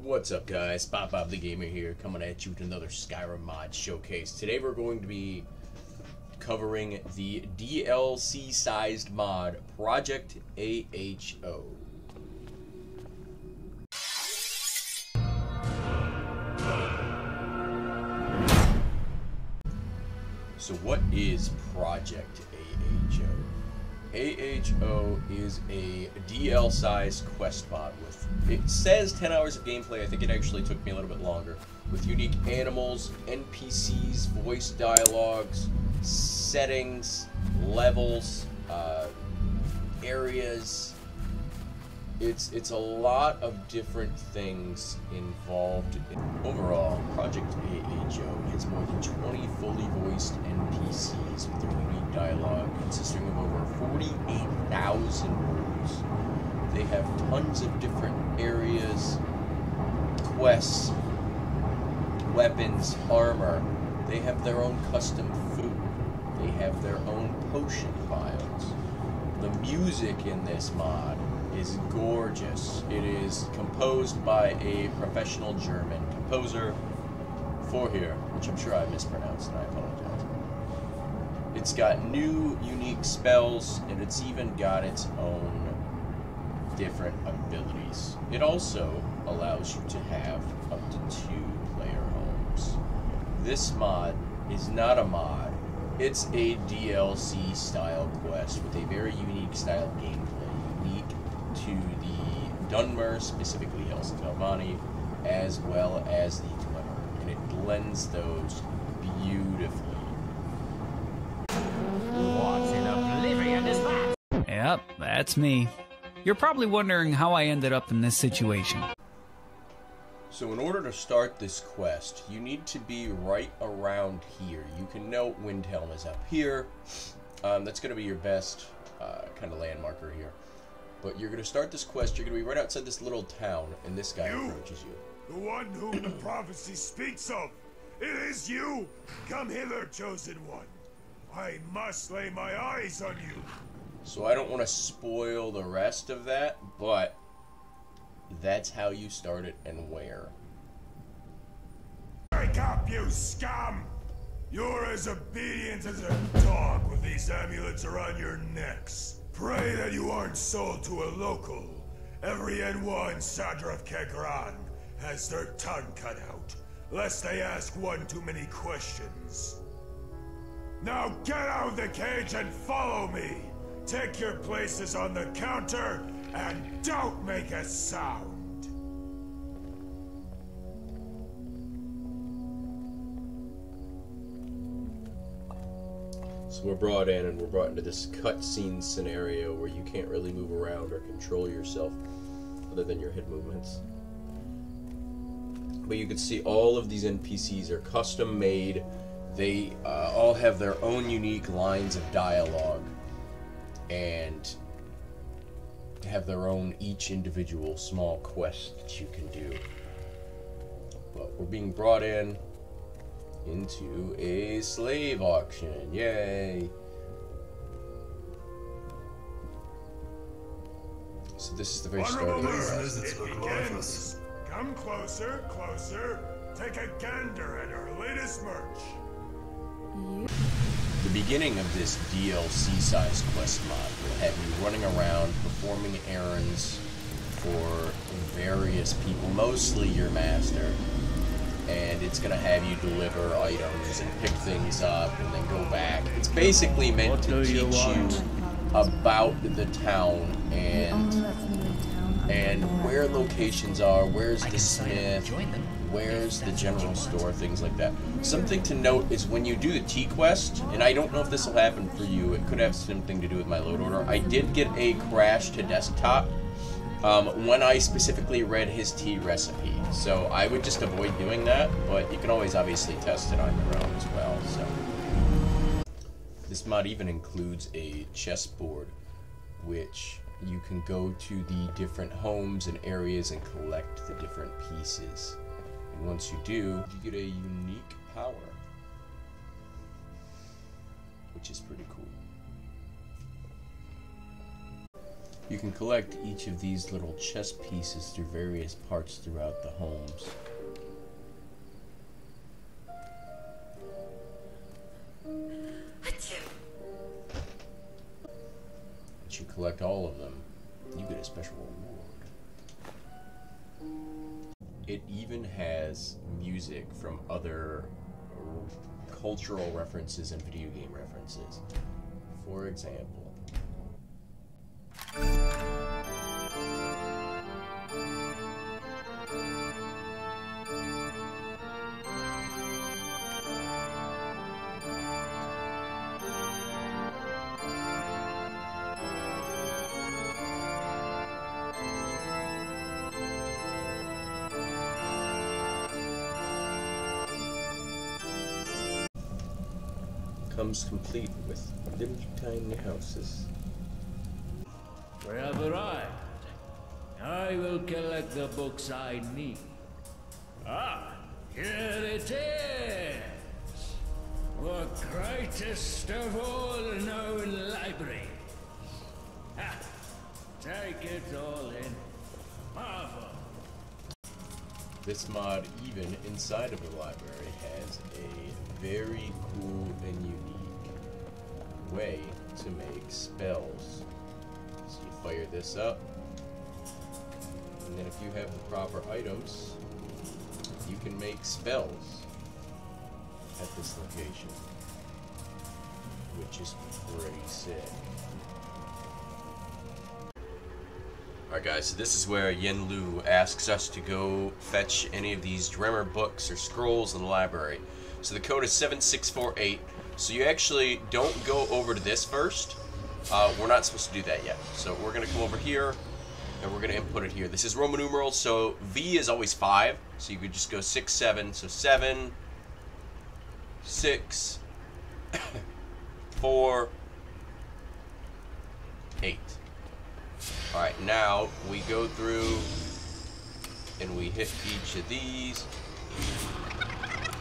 What's up, guys? bob.bob.the.gamer here, coming at you with another Skyrim mod showcase. Today we're going to be covering the DLC-sized mod, Project AHO. So what is Project AHO? AHO is a DL-sized quest mod with, it says 10 hours of gameplay. I think it actually took me a little bit longer, with unique animals, NPCs, voice dialogues, settings, levels, areas. It's a lot of different things involved. Overall, Project AHO has more than 20 fully voiced NPCs with their unique dialogue, consisting of over 48,000 words. They have tons of different areas, quests, weapons, armor. They have their own custom food. They have their own potion vials. The music in this mod is gorgeous. It is composed by a professional German composer for here, which I'm sure I mispronounced, and I apologize. It's got new, unique spells, and it's even got its own different abilities. It also allows you to have up to 2-player homes. This mod is not a mod. It's a DLC style quest with a very unique style of gameplay, unique to the Dunmer, specifically Hells Galvani, as well as the Glimmer, and it blends those beautifully. What in oblivion is that? Yep, that's me. You're probably wondering how I ended up in this situation. So in order to start this quest, you need to be right around here. You can note Windhelm is up here. That's going to be your best kind of landmarker here. But you're going to start this quest, you're going to be right outside this little town, and this guy approaches you. The one whom the prophecy speaks of! It is you! Come hither, chosen one! I must lay my eyes on you! So I don't want to spoil the rest of that, but that's how you start it and where. Wake up, you scum! You're as obedient as a dog with these amulets around your necks. Pray that you aren't sold to a local. Every N1 Sadrath Kegran has their tongue cut out, lest they ask one too many questions. Now get out of the cage and follow me! Take your places on the counter, and don't make a sound! So we're brought in, and we're brought into this cutscene scenario where you can't really move around or control yourself other than your head movements. But you can see all of these NPCs are custom made. They all have their own unique lines of dialogue and have their own each individual small quest that you can do. But we're being brought in into a slave auction. Yay! So this is the very start of the quest. It begins. Come closer, closer. Take a gander at our latest merch. The beginning of this DLC-sized quest mod will have you running around performing errands for various people, mostly your master. And it's going to have you deliver items and pick things up and then go back. It's basically meant to teach you about the town and where locations are, where's the smith, where's the general store, things like that. Something to note is when you do the tea quest, and I don't know if this will happen for you, it could have something to do with my load order. I did get a crash to desktop when I specifically read his tea recipe, so I would just avoid doing that, but you can always obviously test it on your own as well. So this mod even includes a chessboard, which you can go to the different homes and areas and collect the different pieces. And once you do, you get a unique power, which is pretty cool. You can collect each of these little chess pieces through various parts throughout the homes. Once you collect all of them, you get a special reward. It even has music from other cultural references and video game references. For example, comes complete with little tiny houses. We have arrived. I will collect the books I need. Ah, here it is! The greatest of all known libraries. Ha! Take it all in. Marvel. This mod, even inside of the library, has a very cool and unique way to make spells. So you fire this up, and then if you have the proper items, you can make spells at this location, which is pretty sick. Alright guys, so this is where Yen Lu asks us to go fetch any of these Dremmer books or scrolls in the library. So the code is 7648. So you actually don't go over to this first. We're not supposed to do that yet. So we're going to come over here, and we're going to input it here. This is Roman numerals, so V is always 5. So you could just go 6, 7. So 7, 6, 4, 8. Alright, now we go through and we hit each of these.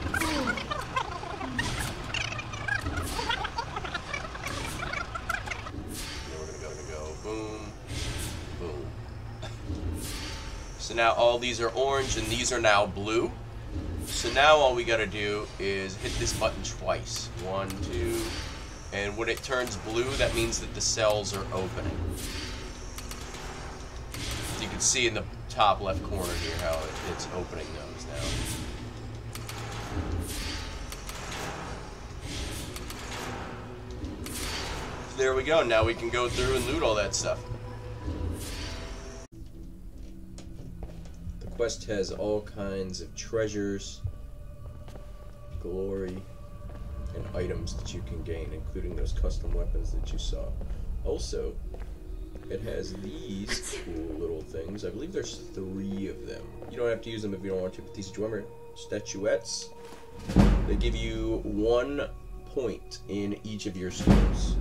Then we're gonna go boom, boom. So now all these are orange and these are now blue. So now all we gotta do is hit this button twice. 1, 2, and when it turns blue, that means that the cells are opening. You can see in the top left corner here how it's opening those now. So there we go. Now we can go through and loot all that stuff. The quest has all kinds of treasures, glory, and items that you can gain, including those custom weapons that you saw. Also, it has these cool little things. I believe there's 3 of them. You don't have to use them if you don't want to, but these Dremmer statuettes, they give you 1 point in each of your skills,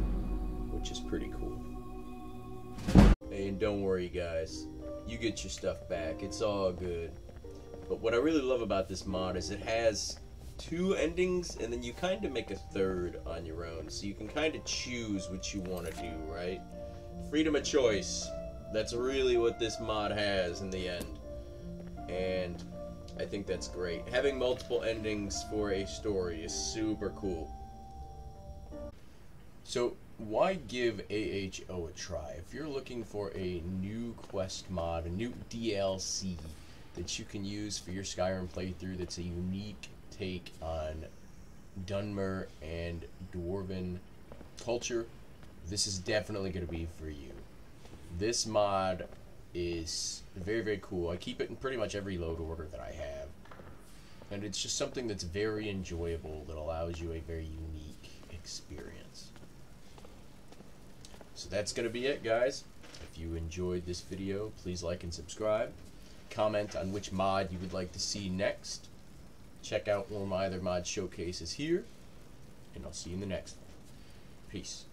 which is pretty cool. And don't worry guys, you get your stuff back. It's all good. But what I really love about this mod is it has 2 endings, and then you kind of make a 3rd on your own. So you can kind of choose what you want to do, right? Freedom of choice. That's really what this mod has in the end. And I think that's great. Having multiple endings for a story is super cool. So why give AHO a try? If you're looking for a new quest mod, a new DLC that you can use for your Skyrim playthrough that's a unique take on Dunmer and Dwarven culture, this is definitely going to be for you. This mod is very, very cool. I keep it in pretty much every load order that I have. And it's just something that's very enjoyable that allows you a very unique experience. So that's going to be it, guys. If you enjoyed this video, please like and subscribe. Comment on which mod you would like to see next. Check out one of my other mod showcases here. And I'll see you in the next one. Peace.